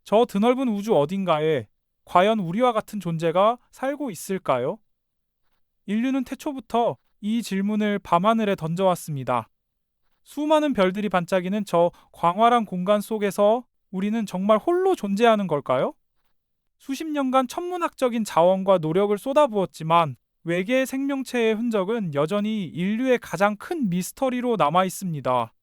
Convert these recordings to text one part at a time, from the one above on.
저 드넓은 우주 어딘가에 과연 우리와 같은 존재가 살고 있을까요? 인류는 태초부터 이 질문을 밤하늘에 던져왔습니다. 수많은 별들이 반짝이는 저 광활한 공간 속에서 우리는 정말 홀로 존재하는 걸까요? 수십 년간 천문학적인 자원과 노력을 쏟아부었지만 외계의 생명체의 흔적은 여전히 인류의 가장 큰 미스터리로 남아 있습니다.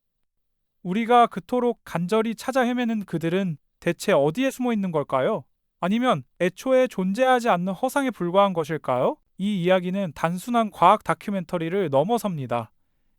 우리가 그토록 간절히 찾아 헤매는 그들은 대체 어디에 숨어 있는 걸까요? 아니면 애초에 존재하지 않는 허상에 불과한 것일까요? 이 이야기는 단순한 과학 다큐멘터리를 넘어섭니다.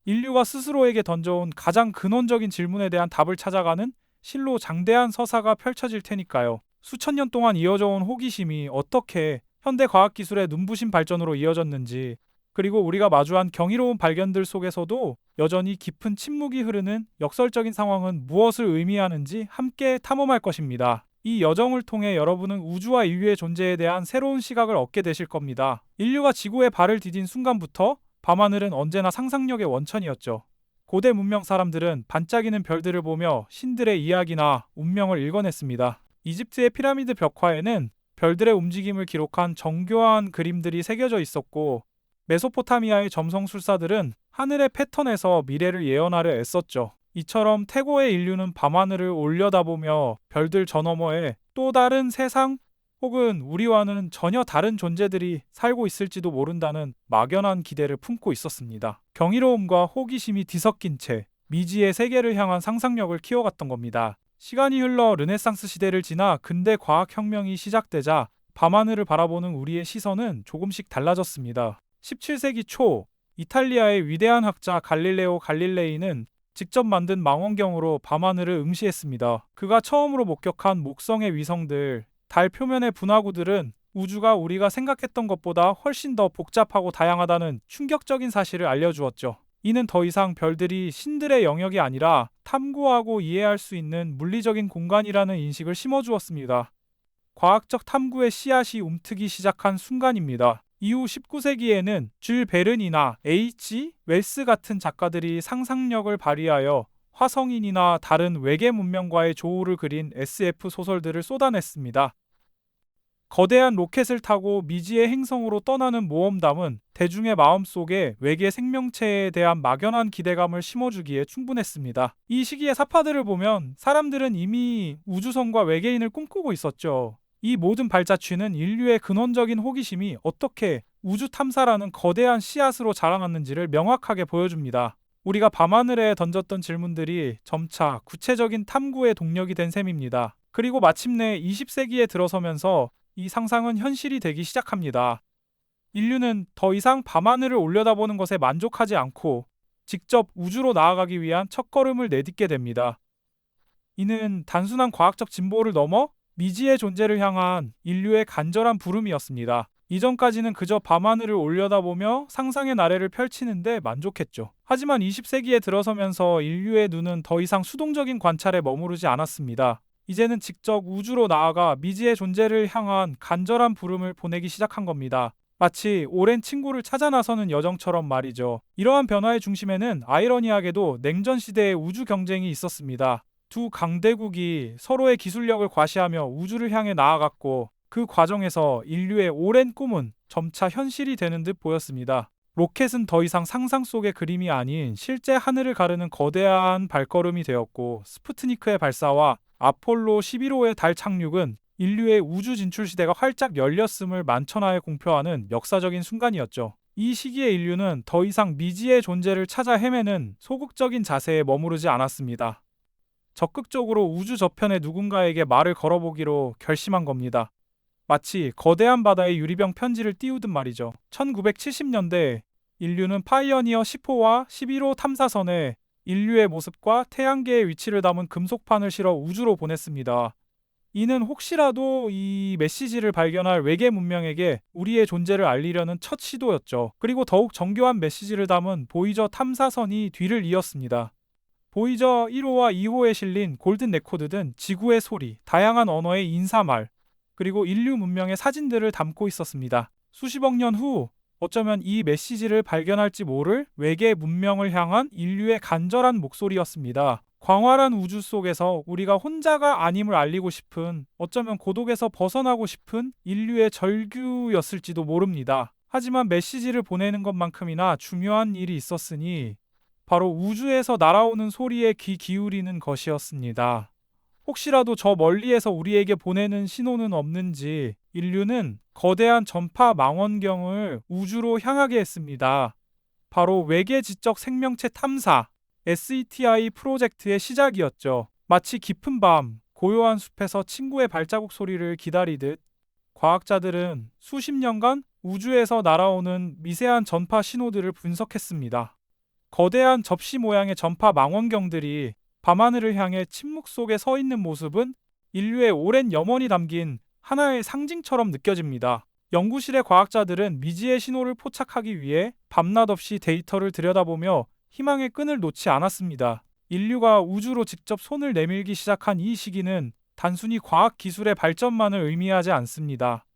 인류가 스스로에게 던져온 가장 근원적인 질문에 대한 답을 찾아가는 실로 장대한 서사가 펼쳐질 테니까요. 수천 년 동안 이어져 온 호기심이 어떻게 현대 과학기술의 눈부신 발전으로 이어졌는지, 그리고 우리가 마주한 경이로운 발견들 속에서도 여전히 깊은 침묵이 흐르는 역설적인 상황은 무엇을 의미하는지 함께 탐험할 것입니다. 이 여정을 통해 여러분은 우주와 인류의 존재에 대한 새로운 시각을 얻게 되실 겁니다. 인류가 지구에 발을 디딘 순간부터 밤하늘은 언제나 상상력의 원천이었죠. 고대 문명 사람들은 반짝이는 별들을 보며 신들의 이야기나 운명을 읽어냈습니다. 이집트의 피라미드 벽화에는 별들의 움직임을 기록한 정교한 그림들이 새겨져 있었고, 메소포타미아의 점성술사들은 하늘의 패턴에서 미래를 예언하려 애썼죠. 이처럼 태고의 인류는 밤하늘을 올려다보며 별들 저 너머에 또 다른 세상 혹은 우리와는 전혀 다른 존재들이 살고 있을지도 모른다는 막연한 기대를 품고 있었습니다. 경이로움과 호기심이 뒤섞인 채 미지의 세계를 향한 상상력을 키워갔던 겁니다. 시간이 흘러 르네상스 시대를 지나 근대 과학혁명이 시작되자 밤하늘을 바라보는 우리의 시선은 조금씩 달라졌습니다. 17세기 초 이탈리아의 위대한 학자 갈릴레오 갈릴레이는 직접 만든 망원경으로 밤하늘을 응시했습니다. 그가 처음으로 목격한 목성의 위성들, 달 표면의 분화구들은 우주가 우리가 생각했던 것보다 훨씬 더 복잡하고 다양하다는 충격적인 사실을 알려주었죠. 이는 더 이상 별들이 신들의 영역이 아니라 탐구하고 이해할 수 있는 물리적인 공간이라는 인식을 심어주었습니다. 과학적 탐구의 씨앗이 움트기 시작한 순간입니다. 이후 19세기에는 줄 베른이나 H. 웰스 같은 작가들이 상상력을 발휘하여 화성인이나 다른 외계 문명과의 조우를 그린 SF 소설들을 쏟아냈습니다. 거대한 로켓을 타고 미지의 행성으로 떠나는 모험담은 대중의 마음속에 외계 생명체에 대한 막연한 기대감을 심어주기에 충분했습니다. 이 시기의 사파들을 보면 사람들은 이미 우주선과 외계인을 꿈꾸고 있었죠. 이 모든 발자취는 인류의 근원적인 호기심이 어떻게 우주 탐사라는 거대한 씨앗으로 자라났는지를 명확하게 보여줍니다. 우리가 밤하늘에 던졌던 질문들이 점차 구체적인 탐구의 동력이 된 셈입니다. 그리고 마침내 20세기에 들어서면서 이 상상은 현실이 되기 시작합니다. 인류는 더 이상 밤하늘을 올려다보는 것에 만족하지 않고 직접 우주로 나아가기 위한 첫걸음을 내딛게 됩니다. 이는 단순한 과학적 진보를 넘어 미지의 존재를 향한 인류의 간절한 부름이었습니다. 이전까지는 그저 밤하늘을 올려다보며 상상의 나래를 펼치는데 만족했죠. 하지만 20세기에 들어서면서 인류의 눈은 더 이상 수동적인 관찰에 머무르지 않았습니다. 이제는 직접 우주로 나아가 미지의 존재를 향한 간절한 부름을 보내기 시작한 겁니다. 마치 오랜 친구를 찾아 나서는 여정처럼 말이죠. 이러한 변화의 중심에는 아이러니하게도 냉전 시대의 우주 경쟁이 있었습니다. 두 강대국이 서로의 기술력을 과시하며 우주를 향해 나아갔고, 그 과정에서 인류의 오랜 꿈은 점차 현실이 되는 듯 보였습니다. 로켓은 더 이상 상상 속의 그림이 아닌 실제 하늘을 가르는 거대한 발걸음이 되었고, 스푸트니크의 발사와 아폴로 11호의 달 착륙은 인류의 우주 진출 시대가 활짝 열렸음을 만천하에 공표하는 역사적인 순간이었죠. 이 시기의 인류는 더 이상 미지의 존재를 찾아 헤매는 소극적인 자세에 머무르지 않았습니다. 적극적으로 우주 저편의 누군가에게 말을 걸어보기로 결심한 겁니다. 마치 거대한 바다에 유리병 편지를 띄우듯 말이죠. 1970년대 인류는 파이어니어 10호와 11호 탐사선에 인류의 모습과 태양계의 위치를 담은 금속판을 실어 우주로 보냈습니다. 이는 혹시라도 이 메시지를 발견할 외계 문명에게 우리의 존재를 알리려는 첫 시도였죠. 그리고 더욱 정교한 메시지를 담은 보이저 탐사선이 뒤를 이었습니다. 보이저 1호와 2호에 실린 골든 레코드는 지구의 소리, 다양한 언어의 인사말, 그리고 인류 문명의 사진들을 담고 있었습니다. 수십억 년 후 어쩌면 이 메시지를 발견할지 모를 외계 문명을 향한 인류의 간절한 목소리였습니다. 광활한 우주 속에서 우리가 혼자가 아님을 알리고 싶은, 어쩌면 고독에서 벗어나고 싶은 인류의 절규였을지도 모릅니다. 하지만 메시지를 보내는 것만큼이나 중요한 일이 있었으니 바로 우주에서 날아오는 소리에 귀 기울이는 것이었습니다. 혹시라도 저 멀리에서 우리에게 보내는 신호는 없는지 인류는 거대한 전파 망원경을 우주로 향하게 했습니다. 바로 외계 지적 생명체 탐사 SETI 프로젝트의 시작이었죠. 마치 깊은 밤, 고요한 숲에서 친구의 발자국 소리를 기다리듯 과학자들은 수십 년간 우주에서 날아오는 미세한 전파 신호들을 분석했습니다. 거대한 접시 모양의 전파 망원경들이 밤하늘을 향해 침묵 속에 서 있는 모습은 인류의 오랜 염원이 담긴 하나의 상징처럼 느껴집니다. 연구실의 과학자들은 미지의 신호를 포착하기 위해 밤낮 없이 데이터를 들여다보며 희망의 끈을 놓지 않았습니다. 인류가 우주로 직접 손을 내밀기 시작한 이 시기는 단순히 과학 기술의 발전만을 의미하지 않습니다.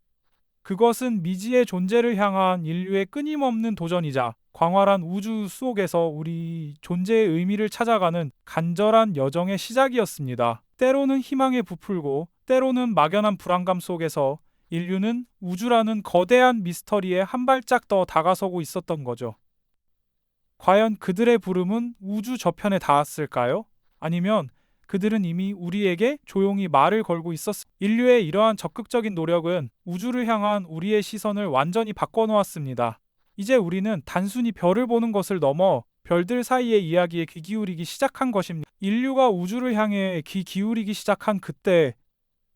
그것은 미지의 존재를 향한 인류의 끊임없는 도전이자 광활한 우주 속에서 우리 존재의 의미를 찾아가는 간절한 여정의 시작이었습니다. 때로는 희망에 부풀고 때로는 막연한 불안감 속에서 인류는 우주라는 거대한 미스터리에 한 발짝 더 다가서고 있었던 거죠. 과연 그들의 부름은 우주 저편에 닿았을까요? 아니면 그들은 이미 우리에게 조용히 말을 걸고 인류의 이러한 적극적인 노력은 우주를 향한 우리의 시선을 완전히 바꿔놓았습니다. 이제 우리는 단순히 별을 보는 것을 넘어 별들 사이의 이야기에 귀 기울이기 시작한 것입니다. 인류가 우주를 향해 귀 기울이기 시작한 그때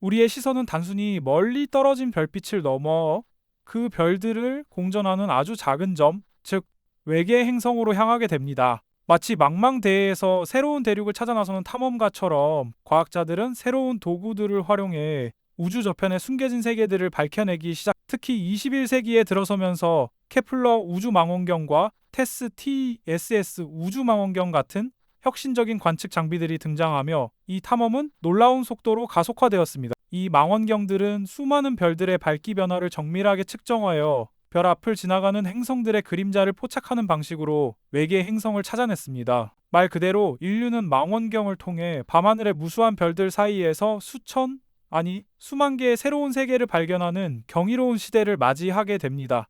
우리의 시선은 단순히 멀리 떨어진 별빛을 넘어 그 별들을 공전하는 아주 작은 점, 즉 외계 행성으로 향하게 됩니다. 마치 망망대해에서 새로운 대륙을 찾아 나서는 탐험가처럼 과학자들은 새로운 도구들을 활용해 우주 저편에 숨겨진 세계들을 밝혀내기 시작. 특히 21세기에 들어서면서 케플러 우주망원경과 테스 TSS 우주망원경 같은 혁신적인 관측 장비들이 등장하며 이 탐험은 놀라운 속도로 가속화되었습니다. 이 망원경들은 수많은 별들의 밝기 변화를 정밀하게 측정하여 별 앞을 지나가는 행성들의 그림자를 포착하는 방식으로 외계 행성을 찾아냈습니다. 말 그대로 인류는 망원경을 통해 밤하늘의 무수한 별들 사이에서 수만 개의 새로운 세계를 발견하는 경이로운 시대를 맞이하게 됩니다.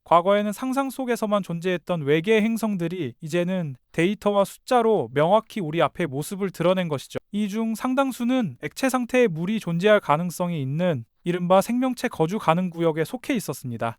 과거에는 상상 속에서만 존재했던 외계 행성들이 이제는 데이터와 숫자로 명확히 우리 앞에 모습을 드러낸 것이죠. 이 중 상당수는 액체 상태의 물이 존재할 가능성이 있는 이른바 생명체 거주 가능 구역에 속해 있었습니다.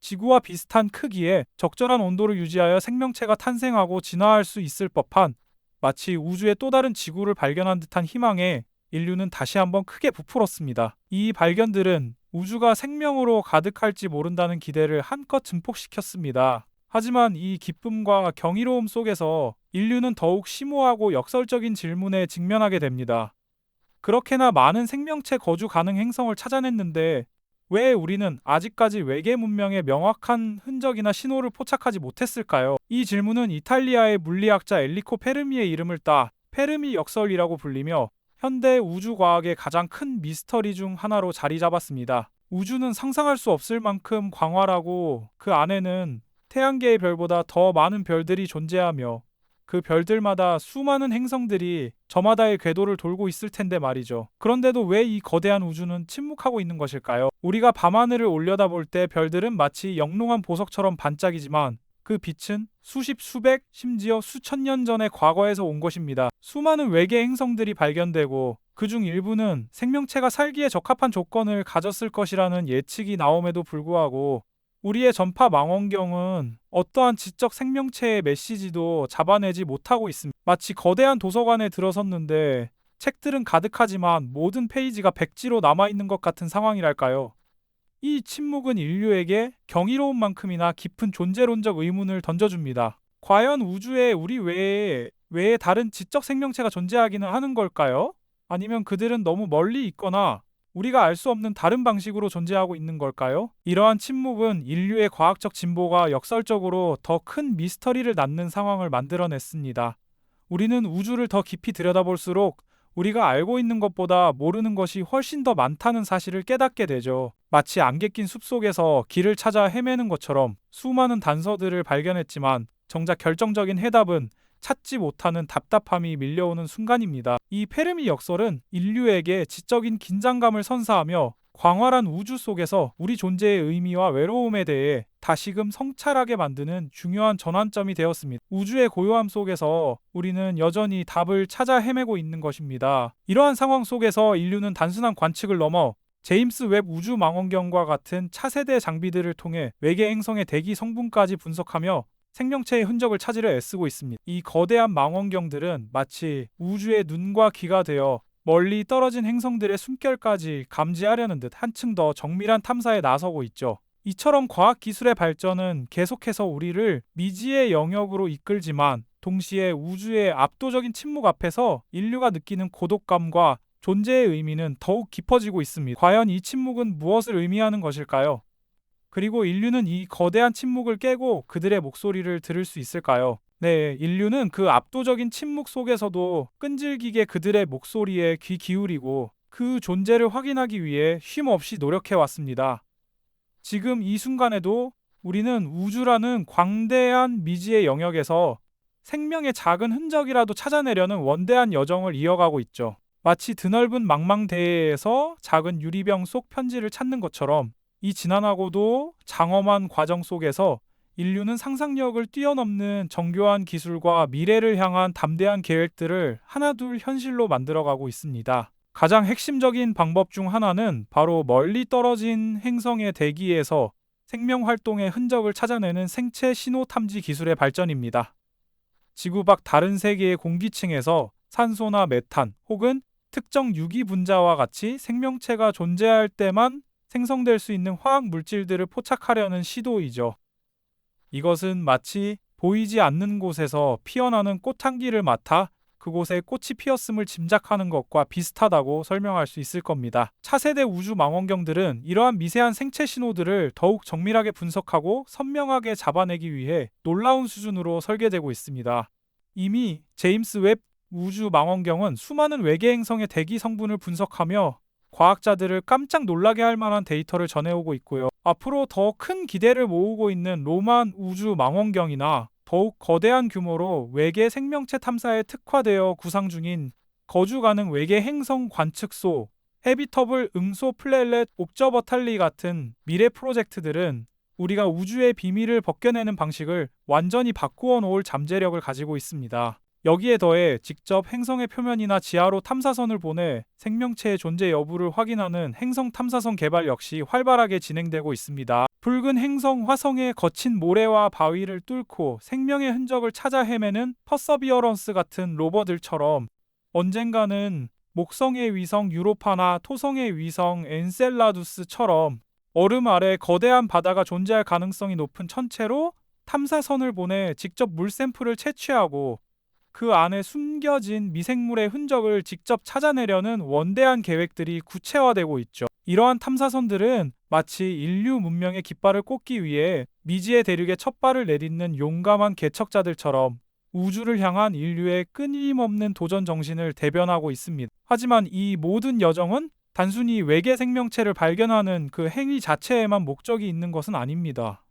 지구와 비슷한 크기에 적절한 온도를 유지하여 생명체가 탄생하고 진화할 수 있을 법한, 마치 우주의 또 다른 지구를 발견한 듯한 희망에 인류는 다시 한번 크게 부풀었습니다. 이 발견들은 우주가 생명으로 가득할지 모른다는 기대를 한껏 증폭시켰습니다. 하지만 이 기쁨과 경이로움 속에서 인류는 더욱 심오하고 역설적인 질문에 직면하게 됩니다. 그렇게나 많은 생명체 거주 가능 행성을 찾아냈는데 왜 우리는 아직까지 외계 문명의 명확한 흔적이나 신호를 포착하지 못했을까요? 이 질문은 이탈리아의 물리학자 엘리코 페르미의 이름을 따 페르미 역설이라고 불리며 현대 우주과학의 가장 큰 미스터리 중 하나로 자리 잡았습니다. 우주는 상상할 수 없을 만큼 광활하고 그 안에는 태양계의 별보다 더 많은 별들이 존재하며 그 별들마다 수많은 행성들이 저마다의 궤도를 돌고 있을 텐데 말이죠. 그런데도 왜 이 거대한 우주는 침묵하고 있는 것일까요? 우리가 밤하늘을 올려다볼 때 별들은 마치 영롱한 보석처럼 반짝이지만 그 빛은 수십, 수백, 심지어 수천 년 전의 과거에서 온 것입니다. 수많은 외계 행성들이 발견되고 그중 일부는 생명체가 살기에 적합한 조건을 가졌을 것이라는 예측이 나옴에도 불구하고 우리의 전파 망원경은 어떠한 지적 생명체의 메시지도 잡아내지 못하고 있습니다. 마치 거대한 도서관에 들어섰는데 책들은 가득하지만 모든 페이지가 백지로 남아있는 것 같은 상황이랄까요. 이 침묵은 인류에게 경이로운 만큼이나 깊은 존재론적 의문을 던져줍니다. 과연 우주에 우리 외에 다른 지적 생명체가 존재하기는 하는 걸까요? 아니면 그들은 너무 멀리 있거나 우리가 알 수 없는 다른 방식으로 존재하고 있는 걸까요? 이러한 침묵은 인류의 과학적 진보가 역설적으로 더 큰 미스터리를 낳는 상황을 만들어냈습니다. 우리는 우주를 더 깊이 들여다볼수록 우리가 알고 있는 것보다 모르는 것이 훨씬 더 많다는 사실을 깨닫게 되죠. 마치 안개 낀 숲속에서 길을 찾아 헤매는 것처럼 수많은 단서들을 발견했지만 정작 결정적인 해답은 찾지 못하는 답답함이 밀려오는 순간입니다. 이 페르미 역설은 인류에게 지적인 긴장감을 선사하며 광활한 우주 속에서 우리 존재의 의미와 외로움에 대해 다시금 성찰하게 만드는 중요한 전환점이 되었습니다. 우주의 고요함 속에서 우리는 여전히 답을 찾아 헤매고 있는 것입니다. 이러한 상황 속에서 인류는 단순한 관측을 넘어 제임스 웹 우주 망원경과 같은 차세대 장비들을 통해 외계 행성의 대기 성분까지 분석하며 생명체의 흔적을 찾으려 애쓰고 있습니다. 이 거대한 망원경들은 마치 우주의 눈과 귀가 되어 멀리 떨어진 행성들의 숨결까지 감지하려는 듯 한층 더 정밀한 탐사에 나서고 있죠. 이처럼 과학기술의 발전은 계속해서 우리를 미지의 영역으로 이끌지만 동시에 우주의 압도적인 침묵 앞에서 인류가 느끼는 고독감과 존재의 의미는 더욱 깊어지고 있습니다. 과연 이 침묵은 무엇을 의미하는 것일까요? 그리고 인류는 이 거대한 침묵을 깨고 그들의 목소리를 들을 수 있을까요? 네, 인류는 그 압도적인 침묵 속에서도 끈질기게 그들의 목소리에 귀 기울이고 그 존재를 확인하기 위해 쉼없이 노력해 왔습니다. 지금 이 순간에도 우리는 우주라는 광대한 미지의 영역에서 생명의 작은 흔적이라도 찾아내려는 원대한 여정을 이어가고 있죠. 마치 드넓은 망망대해에서 작은 유리병 속 편지를 찾는 것처럼 이 지난하고도 장엄한 과정 속에서 인류는 상상력을 뛰어넘는 정교한 기술과 미래를 향한 담대한 계획들을 하나둘 현실로 만들어가고 있습니다. 가장 핵심적인 방법 중 하나는 바로 멀리 떨어진 행성의 대기에서 생명 활동의 흔적을 찾아내는 생체 신호 탐지 기술의 발전입니다. 지구 밖 다른 세계의 공기층에서 산소나 메탄 혹은 특정 유기 분자와 같이 생명체가 존재할 때만 생성될 수 있는 화학 물질들을 포착하려는 시도이죠. 이것은 마치 보이지 않는 곳에서 피어나는 꽃향기를 맡아 그곳에 꽃이 피었음을 짐작하는 것과 비슷하다고 설명할 수 있을 겁니다. 차세대 우주 망원경들은 이러한 미세한 생체 신호들을 더욱 정밀하게 분석하고 선명하게 잡아내기 위해 놀라운 수준으로 설계되고 있습니다. 이미 제임스 웹 우주 망원경은 수많은 외계 행성의 대기 성분을 분석하며 과학자들을 깜짝 놀라게 할 만한 데이터를 전해오고 있고요. 앞으로 더 큰 기대를 모으고 있는 로만 우주 망원경이나 더욱 거대한 규모로 외계 생명체 탐사에 특화되어 구상 중인 거주 가능 외계 행성 관측소, 헤비터블 응소 플레넷 옵저버탈리 같은 미래 프로젝트들은 우리가 우주의 비밀을 벗겨내는 방식을 완전히 바꾸어 놓을 잠재력을 가지고 있습니다. 여기에 더해 직접 행성의 표면이나 지하로 탐사선을 보내 생명체의 존재 여부를 확인하는 행성 탐사선 개발 역시 활발하게 진행되고 있습니다. 붉은 행성 화성의 거친 모래와 바위를 뚫고 생명의 흔적을 찾아 헤매는 퍼서비어런스 같은 로버들처럼 언젠가는 목성의 위성 유로파나 토성의 위성 엔셀라두스처럼 얼음 아래 거대한 바다가 존재할 가능성이 높은 천체로 탐사선을 보내 직접 물 샘플을 채취하고 그 안에 숨겨진 미생물의 흔적을 직접 찾아내려는 원대한 계획들이 구체화되고 있죠. 이러한 탐사선들은 마치 인류 문명의 깃발을 꽂기 위해 미지의 대륙에 첫 발을 내딛는 용감한 개척자들처럼 우주를 향한 인류의 끊임없는 도전 정신을 대변하고 있습니다. 하지만 이 모든 여정은 단순히 외계 생명체를 발견하는 그 행위 자체에만 목적이 있는 것은 아닙니다.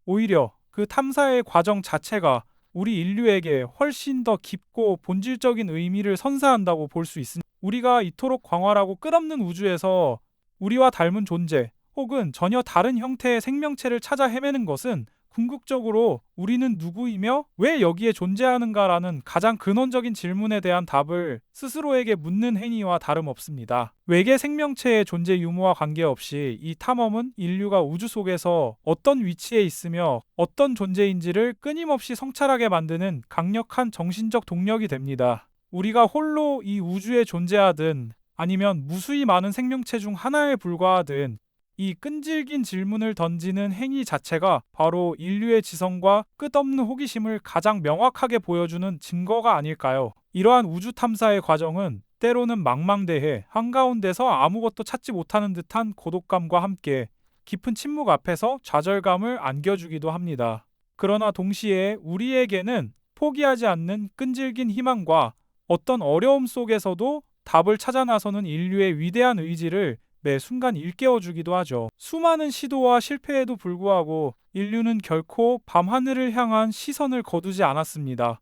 오히려 그 탐사의 과정 자체가 우리 인류에게 훨씬 더 깊고 본질적인 의미를 선사한다고 볼 수 있습니다. 우리가 이토록 광활하고 끝없는 우주에서 우리와 닮은 존재 혹은 전혀 다른 형태의 생명체를 찾아 헤매는 것은 궁극적으로 우리는 누구이며 왜 여기에 존재하는가라는 가장 근원적인 질문에 대한 답을 스스로에게 묻는 행위와 다름없습니다. 외계 생명체의 존재 유무와 관계없이 이 탐험은 인류가 우주 속에서 어떤 위치에 있으며 어떤 존재인지를 끊임없이 성찰하게 만드는 강력한 정신적 동력이 됩니다. 우리가 홀로 이 우주에 존재하든 아니면 무수히 많은 생명체 중 하나에 불과하든 이 끈질긴 질문을 던지는 행위 자체가 바로 인류의 지성과 끝없는 호기심을 가장 명확하게 보여주는 증거가 아닐까요? 이러한 우주 탐사의 과정은 때로는 망망대해 한가운데서 아무것도 찾지 못하는 듯한 고독감과 함께 깊은 침묵 앞에서 좌절감을 안겨주기도 합니다. 그러나 동시에 우리에게는 포기하지 않는 끈질긴 희망과 어떤 어려움 속에서도 답을 찾아 나서는 인류의 위대한 의지를 매 순간 일깨워주기도 하죠. 수많은 시도와 실패에도 불구하고 인류는 결코 밤하늘을 향한 시선을 거두지 않았습니다.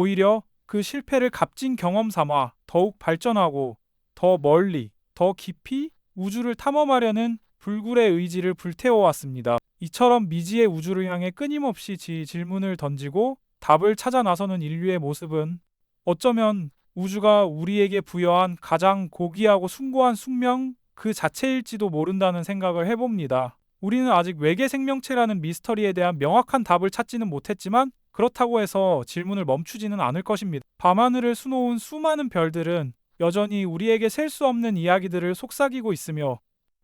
오히려 그 실패를 값진 경험 삼아 더욱 발전하고 더 멀리, 더 깊이 우주를 탐험하려는 불굴의 의지를 불태워왔습니다. 이처럼 미지의 우주를 향해 끊임없이 질문을 던지고 답을 찾아 나서는 인류의 모습은 어쩌면 우주가 우리에게 부여한 가장 고귀하고 숭고한 숙명 그 자체일지도 모른다는 생각을 해봅니다. 우리는 아직 외계 생명체라는 미스터리에 대한 명확한 답을 찾지는 못했지만 그렇다고 해서 질문을 멈추지는 않을 것입니다. 밤하늘을 수놓은 수많은 별들은 여전히 우리에게 셀 수 없는 이야기들을 속삭이고 있으며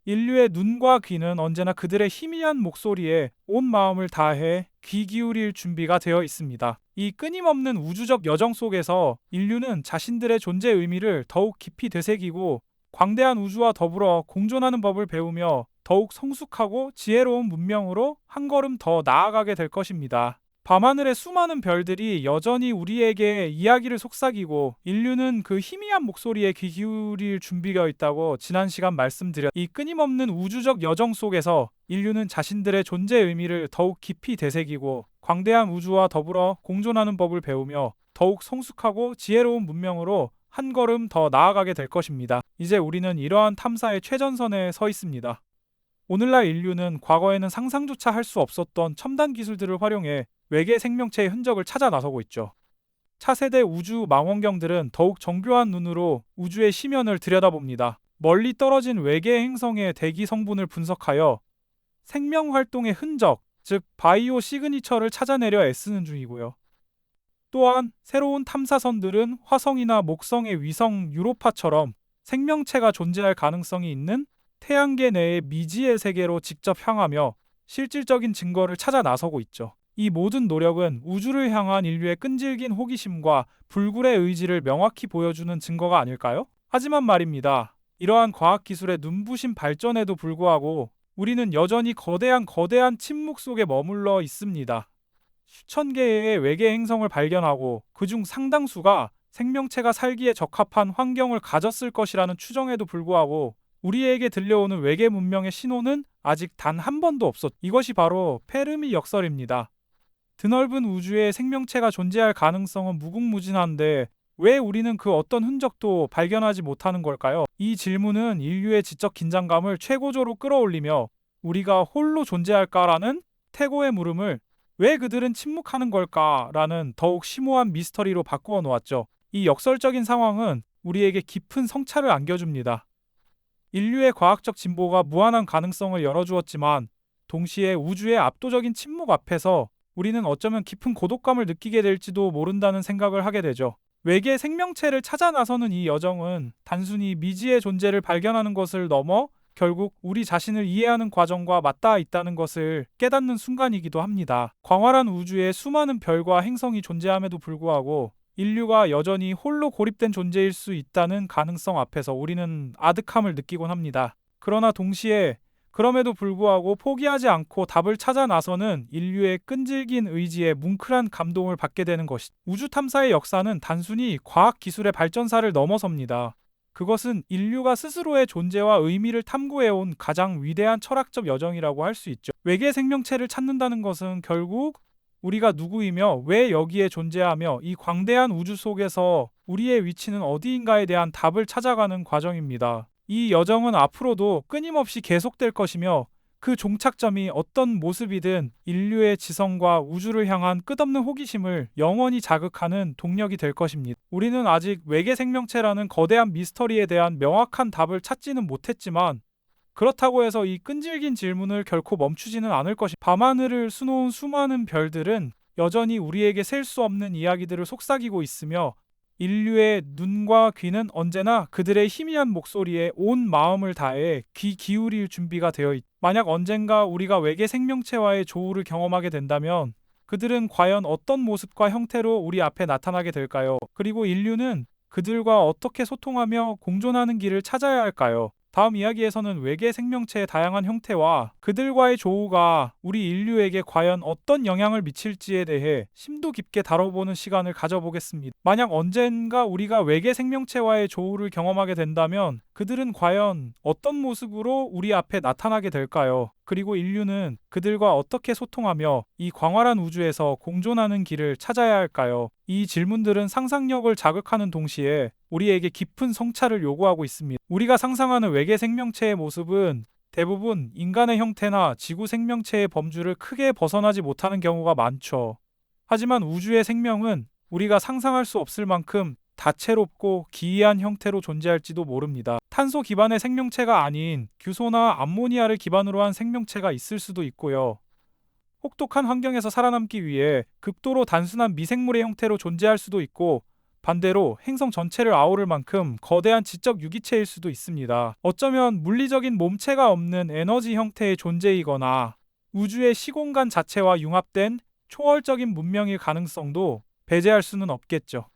인류의 눈과 귀는 언제나 그들의 희미한 목소리에 온 마음을 다해 귀 기울일 준비가 되어 있습니다. 이 끊임없는 우주적 여정 속에서 인류는 자신들의 존재 의미를 더욱 깊이 되새기고 광대한 우주와 더불어 공존하는 법을 배우며 더욱 성숙하고 지혜로운 문명으로 한 걸음 더 나아가게 될 것입니다. 밤하늘의 수많은 별들이 여전히 우리에게 이야기를 속삭이고 인류는 그 희미한 목소리에 귀 기울일 준비가 있다고 지난 시간 말씀드렸. 이 끊임없는 우주적 여정 속에서 인류는 자신들의 존재 의미를 더욱 깊이 되새기고 광대한 우주와 더불어 공존하는 법을 배우며 더욱 성숙하고 지혜로운 문명으로 한 걸음 더 나아가게 될 것입니다. 이제 우리는 이러한 탐사의 최전선에 서 있습니다. 오늘날 인류는 과거에는 상상조차 할 수 없었던 첨단 기술들을 활용해 외계 생명체의 흔적을 찾아 나서고 있죠. 차세대 우주 망원경들은 더욱 정교한 눈으로 우주의 심연을 들여다봅니다. 멀리 떨어진 외계 행성의 대기 성분을 분석하여 생명 활동의 흔적, 즉 바이오 시그니처를 찾아내려 애쓰는 중이고요. 또한 새로운 탐사선들은 화성이나 목성의 위성 유로파처럼 생명체가 존재할 가능성이 있는 태양계 내의 미지의 세계로 직접 향하며 실질적인 증거를 찾아 나서고 있죠. 이 모든 노력은 우주를 향한 인류의 끈질긴 호기심과 불굴의 의지를 명확히 보여주는 증거가 아닐까요? 하지만 말입니다. 이러한 과학기술의 눈부신 발전에도 불구하고 우리는 여전히 거대한 침묵 속에 머물러 있습니다. 수천 개의 외계 행성을 발견하고 그중 상당수가 생명체가 살기에 적합한 환경을 가졌을 것이라는 추정에도 불구하고 우리에게 들려오는 외계 문명의 신호는 아직 단 한 번도 없었. 이것이 바로 페르미 역설입니다. 드넓은 우주에 생명체가 존재할 가능성은 무궁무진한데 왜 우리는 그 어떤 흔적도 발견하지 못하는 걸까요? 이 질문은 인류의 지적 긴장감을 최고조로 끌어올리며 우리가 홀로 존재할까라는 태고의 물음을 왜 그들은 침묵하는 걸까라는 더욱 심오한 미스터리로 바꾸어 놓았죠. 이 역설적인 상황은 우리에게 깊은 성찰을 안겨줍니다. 인류의 과학적 진보가 무한한 가능성을 열어주었지만 동시에 우주의 압도적인 침묵 앞에서 우리는 어쩌면 깊은 고독감을 느끼게 될지도 모른다는 생각을 하게 되죠. 외계 생명체를 찾아 나서는 이 여정은 단순히 미지의 존재를 발견하는 것을 넘어 결국 우리 자신을 이해하는 과정과 맞닿아 있다는 것을 깨닫는 순간이기도 합니다. 광활한 우주에 수많은 별과 행성이 존재함에도 불구하고 인류가 여전히 홀로 고립된 존재일 수 있다는 가능성 앞에서 우리는 아득함을 느끼곤 합니다. 그러나 동시에 그럼에도 불구하고 포기하지 않고 답을 찾아 나서는 인류의 끈질긴 의지에 뭉클한 감동을 받게 되는 것이 우주 탐사의 역사는 단순히 과학 기술의 발전사를 넘어섭니다. 그것은 인류가 스스로의 존재와 의미를 탐구해온 가장 위대한 철학적 여정이라고 할 수 있죠. 외계 생명체를 찾는다는 것은 결국 우리가 누구이며 왜 여기에 존재하며 이 광대한 우주 속에서 우리의 위치는 어디인가에 대한 답을 찾아가는 과정입니다. 이 여정은 앞으로도 끊임없이 계속될 것이며 그 종착점이 어떤 모습이든 인류의 지성과 우주를 향한 끝없는 호기심을 영원히 자극하는 동력이 될 것입니다. 우리는 아직 외계 생명체라는 거대한 미스터리에 대한 명확한 답을 찾지는 못했지만 그렇다고 해서 이 끈질긴 질문을 결코 멈추지는 않을 것입니다. 밤하늘을 수놓은 수많은 별들은 여전히 우리에게 셀 수 없는 이야기들을 속삭이고 있으며 인류의 눈과 귀는 언제나 그들의 희미한 목소리에 온 마음을 다해 귀 기울일 준비가 되어 있다. 만약 언젠가 우리가 외계 생명체와의 조우를 경험하게 된다면 그들은 과연 어떤 모습과 형태로 우리 앞에 나타나게 될까요? 그리고 인류는 그들과 어떻게 소통하며 공존하는 길을 찾아야 할까요? 다음 이야기에서는 외계 생명체의 다양한 형태와 그들과의 조우가 우리 인류에게 과연 어떤 영향을 미칠지에 대해 심도 깊게 다뤄보는 시간을 가져보겠습니다. 만약 언젠가 우리가 외계 생명체와의 조우를 경험하게 된다면 그들은 과연 어떤 모습으로 우리 앞에 나타나게 될까요? 그리고 인류는 그들과 어떻게 소통하며 이 광활한 우주에서 공존하는 길을 찾아야 할까요? 이 질문들은 상상력을 자극하는 동시에 우리에게 깊은 성찰을 요구하고 있습니다. 우리가 상상하는 외계 생명체의 모습은 대부분 인간의 형태나 지구 생명체의 범주를 크게 벗어나지 못하는 경우가 많죠. 하지만 우주의 생명은 우리가 상상할 수 없을 만큼 다채롭고 기이한 형태로 존재할지도 모릅니다. 탄소 기반의 생명체가 아닌 규소나 암모니아를 기반으로 한 생명체가 있을 수도 있고요. 혹독한 환경에서 살아남기 위해 극도로 단순한 미생물의 형태로 존재할 수도 있고, 반대로 행성 전체를 아우를 만큼 거대한 지적 유기체일 수도 있습니다. 어쩌면 물리적인 몸체가 없는 에너지 형태의 존재이거나 우주의 시공간 자체와 융합된 초월적인 문명일 가능성도 배제할 수는 없겠죠.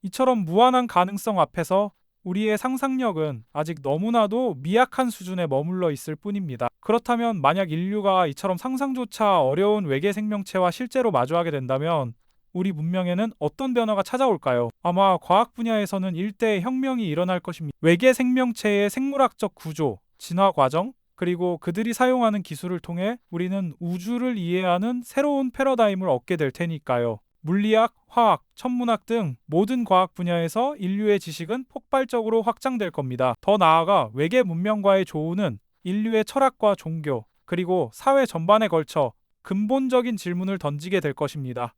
이처럼 무한한 가능성 앞에서 우리의 상상력은 아직 너무나도 미약한 수준에 머물러 있을 뿐입니다. 그렇다면 만약 인류가 이처럼 상상조차 어려운 외계 생명체와 실제로 마주하게 된다면 우리 문명에는 어떤 변화가 찾아올까요? 아마 과학 분야에서는 일대의 혁명이 일어날 것입니다. 외계 생명체의 생물학적 구조, 진화 과정, 그리고 그들이 사용하는 기술을 통해 우리는 우주를 이해하는 새로운 패러다임을 얻게 될 테니까요. 물리학, 화학, 천문학 등 모든 과학 분야에서 인류의 지식은 폭발적으로 확장될 겁니다. 더 나아가 외계 문명과의 조우는 인류의 철학과 종교, 그리고 사회 전반에 걸쳐 근본적인 질문을 던지게 될 것입니다.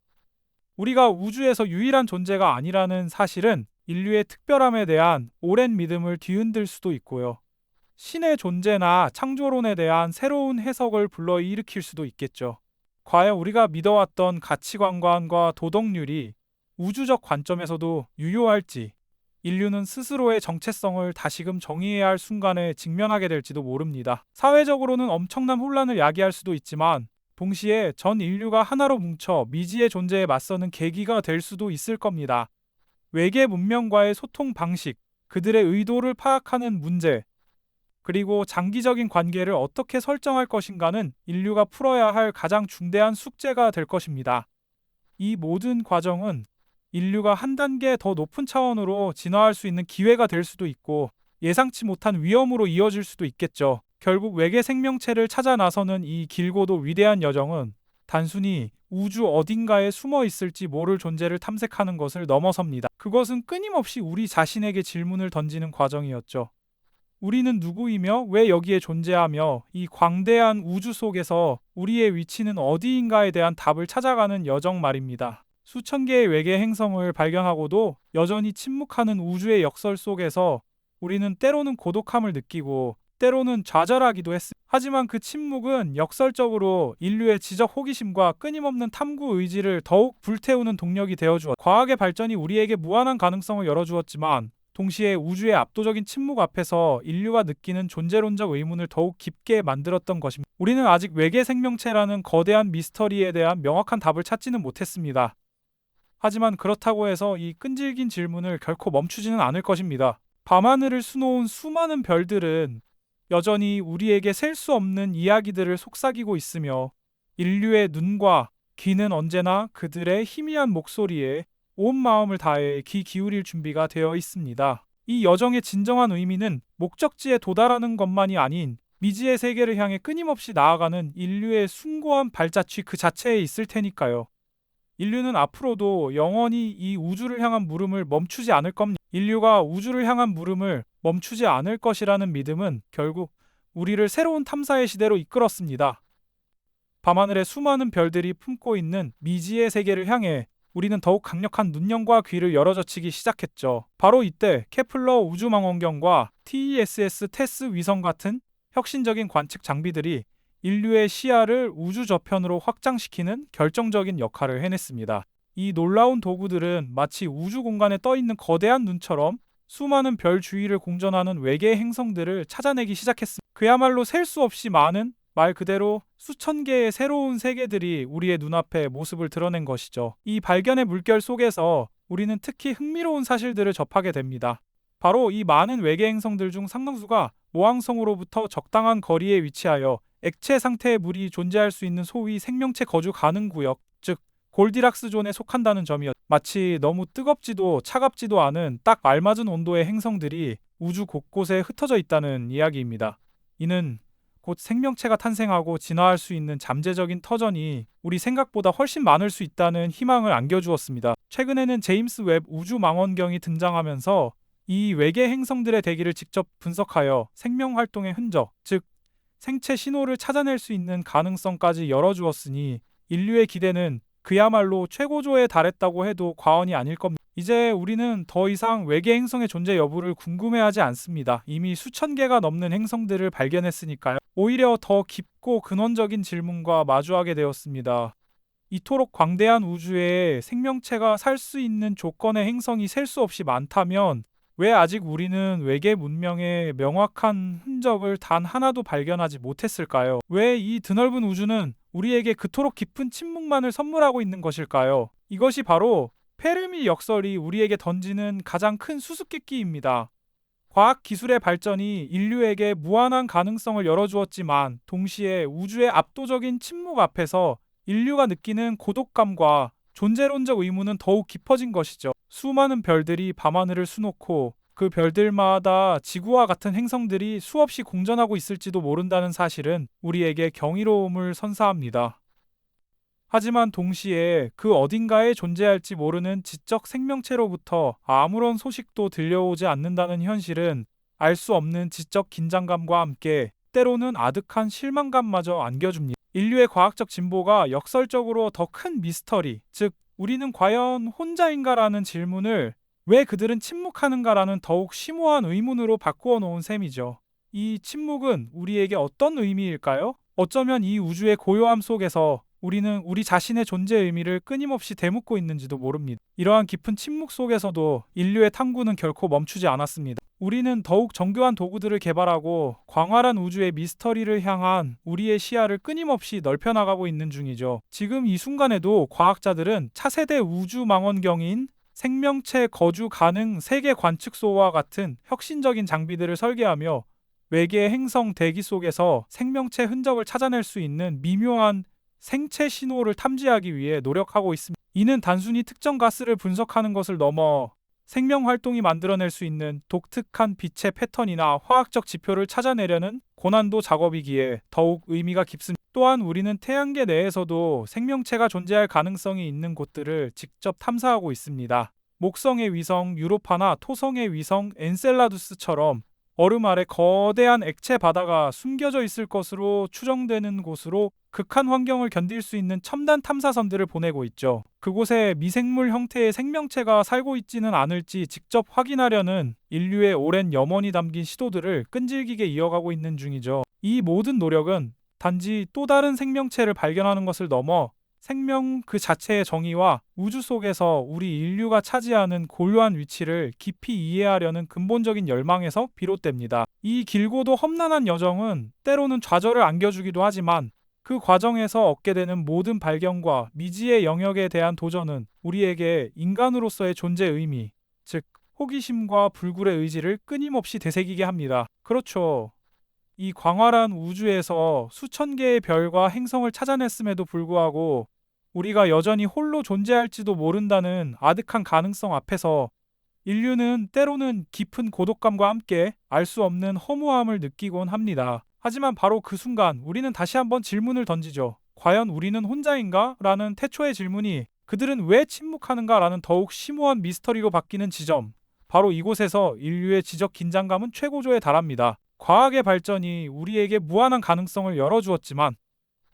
우리가 우주에서 유일한 존재가 아니라는 사실은 인류의 특별함에 대한 오랜 믿음을 뒤흔들 수도 있고요. 신의 존재나 창조론에 대한 새로운 해석을 불러일으킬 수도 있겠죠. 과연 우리가 믿어왔던 가치관과 도덕률이 우주적 관점에서도 유효할지, 인류는 스스로의 정체성을 다시금 정의해야 할 순간에 직면하게 될지도 모릅니다. 사회적으로는 엄청난 혼란을 야기할 수도 있지만 동시에 전 인류가 하나로 뭉쳐 미지의 존재에 맞서는 계기가 될 수도 있을 겁니다. 외계 문명과의 소통 방식, 그들의 의도를 파악하는 문제, 그리고 장기적인 관계를 어떻게 설정할 것인가는 인류가 풀어야 할 가장 중대한 숙제가 될 것입니다. 이 모든 과정은 인류가 한 단계 더 높은 차원으로 진화할 수 있는 기회가 될 수도 있고, 예상치 못한 위험으로 이어질 수도 있겠죠. 결국 외계 생명체를 찾아 나서는 이 길고도 위대한 여정은 단순히 우주 어딘가에 숨어 있을지 모를 존재를 탐색하는 것을 넘어섭니다. 그것은 끊임없이 우리 자신에게 질문을 던지는 과정이었죠. 우리는 누구이며 왜 여기에 존재하며 이 광대한 우주 속에서 우리의 위치는 어디인가에 대한 답을 찾아가는 여정 말입니다. 수천 개의 외계 행성을 발견하고도 여전히 침묵하는 우주의 역설 속에서 우리는 때로는 고독함을 느끼고 때로는 좌절하기도 했습니다. 하지만 그 침묵은 역설적으로 인류의 지적 호기심과 끊임없는 탐구 의지를 더욱 불태우는 동력이 되어주었습니다. 과학의 발전이 우리에게 무한한 가능성을 열어주었지만 동시에 우주의 압도적인 침묵 앞에서 인류가 느끼는 존재론적 의문을 더욱 깊게 만들었던 것입니다. 우리는 아직 외계 생명체라는 거대한 미스터리에 대한 명확한 답을 찾지는 못했습니다. 하지만 그렇다고 해서 이 끈질긴 질문을 결코 멈추지는 않을 것입니다. 밤하늘을 수놓은 수많은 별들은 여전히 우리에게 셀 수 없는 이야기들을 속삭이고 있으며 인류의 눈과 귀는 언제나 그들의 희미한 목소리에 온 마음을 다해 귀 기울일 준비가 되어 있습니다. 이 여정의 진정한 의미는 목적지에 도달하는 것만이 아닌 미지의 세계를 향해 끊임없이 나아가는 인류의 숭고한 발자취 그 자체에 있을 테니까요. 인류는 앞으로도 영원히 이 우주를 향한 물음을 멈추지 않을 겁니다. 인류가 우주를 향한 물음을 멈추지 않을 것이라는 믿음은 결국 우리를 새로운 탐사의 시대로 이끌었습니다. 밤하늘의 수많은 별들이 품고 있는 미지의 세계를 향해 우리는 더욱 강력한 눈영과 귀를 열어젖히기 시작했죠. 바로 이때 케플러 우주망원경과 TESS 테스 위성 같은 혁신적인 관측 장비들이 인류의 시야를 우주 저편으로 확장시키는 결정적인 역할을 해냈습니다. 이 놀라운 도구들은 마치 우주 공간에 떠있는 거대한 눈처럼 수많은 별 주위를 공전하는 외계 행성들을 찾아내기 시작했습니다. 그야말로 셀 수 없이 많은, 말 그대로 수천 개의 새로운 세계들이 우리의 눈앞에 모습을 드러낸 것이죠. 이 발견의 물결 속에서 우리는 특히 흥미로운 사실들을 접하게 됩니다. 바로 이 많은 외계 행성들 중 상당수가 모항성으로부터 적당한 거리에 위치하여 액체 상태의 물이 존재할 수 있는 소위 생명체 거주 가능 구역, 즉 골디락스 존에 속한다는 점이었죠. 마치 너무 뜨겁지도 차갑지도 않은 딱 알맞은 온도의 행성들이 우주 곳곳에 흩어져 있다는 이야기입니다. 이는 곧 생명체가 탄생하고 진화할 수 있는 잠재적인 터전이 우리 생각보다 훨씬 많을 수 있다는 희망을 안겨주었습니다. 최근에는 제임스 웹 우주망원경이 등장하면서 이 외계 행성들의 대기를 직접 분석하여 생명 활동의 흔적, 즉 생체 신호를 찾아낼 수 있는 가능성까지 열어주었으니 인류의 기대는 그야말로 최고조에 달했다고 해도 과언이 아닐 겁니다. 이제 우리는 더 이상 외계 행성의 존재 여부를 궁금해하지 않습니다. 이미 수천 개가 넘는 행성들을 발견했으니까요. 오히려 더 깊고 근원적인 질문과 마주하게 되었습니다. 이토록 광대한 우주에 생명체가 살 수 있는 조건의 행성이 셀 수 없이 많다면 왜 아직 우리는 외계 문명의 명확한 흔적을 단 하나도 발견하지 못했을까요? 왜 이 드넓은 우주는 우리에게 그토록 깊은 침묵만을 선물하고 있는 것일까요? 이것이 바로 페르미 역설이 우리에게 던지는 가장 큰 수수께끼입니다. 과학 기술의 발전이 인류에게 무한한 가능성을 열어주었지만 동시에 우주의 압도적인 침묵 앞에서 인류가 느끼는 고독감과 존재론적 의무는 더욱 깊어진 것이죠. 수많은 별들이 밤하늘을 수놓고 그 별들마다 지구와 같은 행성들이 수없이 공전하고 있을지도 모른다는 사실은 우리에게 경이로움을 선사합니다. 하지만 동시에 그 어딘가에 존재할지 모르는 지적 생명체로부터 아무런 소식도 들려오지 않는다는 현실은 알 수 없는 지적 긴장감과 함께 때로는 아득한 실망감마저 안겨줍니다. 인류의 과학적 진보가 역설적으로 더 큰 미스터리, 즉 우리는 과연 혼자인가라는 질문을 왜 그들은 침묵하는가라는 더욱 심오한 의문으로 바꾸어 놓은 셈이죠. 이 침묵은 우리에게 어떤 의미일까요? 어쩌면 이 우주의 고요함 속에서 우리는 우리 자신의 존재의 의미를 끊임없이 되묻고 있는지도 모릅니다. 이러한 깊은 침묵 속에서도 인류의 탐구는 결코 멈추지 않았습니다. 우리는 더욱 정교한 도구들을 개발하고 광활한 우주의 미스터리를 향한 우리의 시야를 끊임없이 넓혀나가고 있는 중이죠. 지금 이 순간에도 과학자들은 차세대 우주망원경인 생명체 거주 가능 세계 관측소와 같은 혁신적인 장비들을 설계하며 외계 행성 대기 속에서 생명체 흔적을 찾아낼 수 있는 미묘한 생체 신호를 탐지하기 위해 노력하고 있습니다. 이는 단순히 특정 가스를 분석하는 것을 넘어 생명 활동이 만들어낼 수 있는 독특한 빛의 패턴이나 화학적 지표를 찾아내려는 고난도 작업이기에 더욱 의미가 깊습니다. 또한 우리는 태양계 내에서도 생명체가 존재할 가능성이 있는 곳들을 직접 탐사하고 있습니다. 목성의 위성 유로파나 토성의 위성 엔셀라두스처럼 얼음 아래 거대한 액체 바다가 숨겨져 있을 것으로 추정되는 곳으로 극한 환경을 견딜 수 있는 첨단 탐사선들을 보내고 있죠. 그곳에 미생물 형태의 생명체가 살고 있지는 않을지 직접 확인하려는 인류의 오랜 염원이 담긴 시도들을 끈질기게 이어가고 있는 중이죠. 이 모든 노력은 단지 또 다른 생명체를 발견하는 것을 넘어 생명 그 자체의 정의와 우주 속에서 우리 인류가 차지하는 고유한 위치를 깊이 이해하려는 근본적인 열망에서 비롯됩니다. 이 길고도 험난한 여정은 때로는 좌절을 안겨주기도 하지만 그 과정에서 얻게 되는 모든 발견과 미지의 영역에 대한 도전은 우리에게 인간으로서의 존재 의미, 즉 호기심과 불굴의 의지를 끊임없이 되새기게 합니다. 그렇죠. 이 광활한 우주에서 수천 개의 별과 행성을 찾아냈음에도 불구하고 우리가 여전히 홀로 존재할지도 모른다는 아득한 가능성 앞에서 인류는 때로는 깊은 고독감과 함께 알 수 없는 허무함을 느끼곤 합니다. 하지만 바로 그 순간 우리는 다시 한번 질문을 던지죠. 과연 우리는 혼자인가? 라는 태초의 질문이 그들은 왜 침묵하는가? 라는 더욱 심오한 미스터리로 바뀌는 지점. 바로 이곳에서 인류의 지적 긴장감은 최고조에 달합니다. 과학의 발전이 우리에게 무한한 가능성을 열어주었지만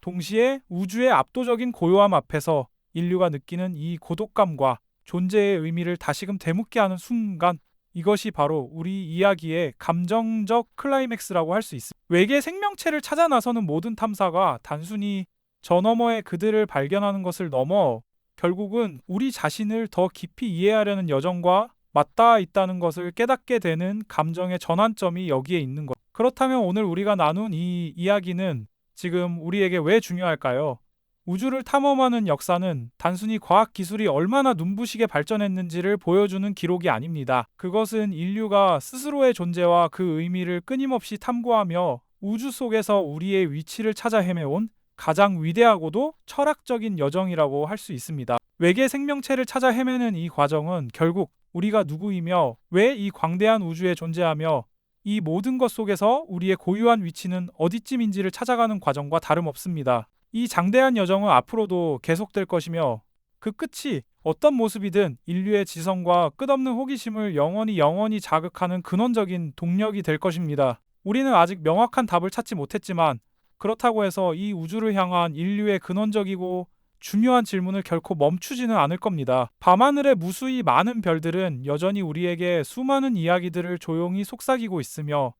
동시에 우주의 압도적인 고요함 앞에서 인류가 느끼는 이 고독감과 존재의 의미를 다시금 되묻게 하는 순간, 이것이 바로 우리 이야기의 감정적 클라이맥스라고 할 수 있습니다. 외계 생명체를 찾아 나서는 모든 탐사가 단순히 저 너머의 그들을 발견하는 것을 넘어 결국은 우리 자신을 더 깊이 이해하려는 여정과 맞닿아 있다는 것을 깨닫게 되는 감정의 전환점이 여기에 있는 것. 그렇다면 오늘 우리가 나눈 이 이야기는 지금 우리에게 왜 중요할까요? 우주를 탐험하는 역사는 단순히 과학 기술이 얼마나 눈부시게 발전했는지를 보여주는 기록이 아닙니다. 그것은 인류가 스스로의 존재와 그 의미를 끊임없이 탐구하며 우주 속에서 우리의 위치를 찾아 헤매온 가장 위대하고도 철학적인 여정이라고 할 수 있습니다. 외계 생명체를 찾아 헤매는 이 과정은 결국 우리가 누구이며 왜 이 광대한 우주에 존재하며 이 모든 것 속에서 우리의 고유한 위치는 어디쯤인지를 찾아가는 과정과 다름없습니다. 이 장대한 여정은 앞으로도 계속될 것이며 그 끝이 어떤 모습이든 인류의 지성과 끝없는 호기심을 영원히 자극하는 근원적인 동력이 될 것입니다. 우리는 아직 명확한 답을 찾지 못했지만 그렇다고 해서 이 우주를 향한 인류의 근원적이고 중요한 질문을 결코 멈추지는 않을 겁니다. 밤하늘의 무수히 많은 별들은 여전히 우리에게 수많은 이야기들을 조용히 속삭이고 있으며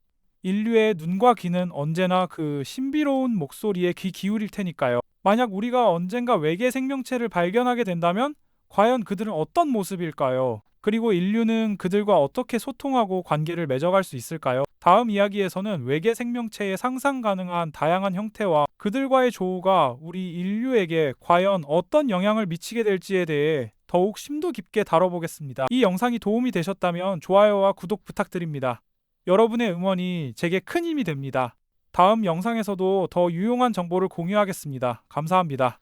인류의 눈과 귀는 언제나 그 신비로운 목소리에 귀 기울일 테니까요. 만약 우리가 언젠가 외계 생명체를 발견하게 된다면 과연 그들은 어떤 모습일까요? 그리고 인류는 그들과 어떻게 소통하고 관계를 맺어갈 수 있을까요? 다음 이야기에서는 외계 생명체의 상상 가능한 다양한 형태와 그들과의 조우가 우리 인류에게 과연 어떤 영향을 미치게 될지에 대해 더욱 심도 깊게 다뤄보겠습니다. 이 영상이 도움이 되셨다면 좋아요와 구독 부탁드립니다. 여러분의 응원이 제게 큰 힘이 됩니다. 다음 영상에서도 더 유용한 정보를 공유하겠습니다. 감사합니다.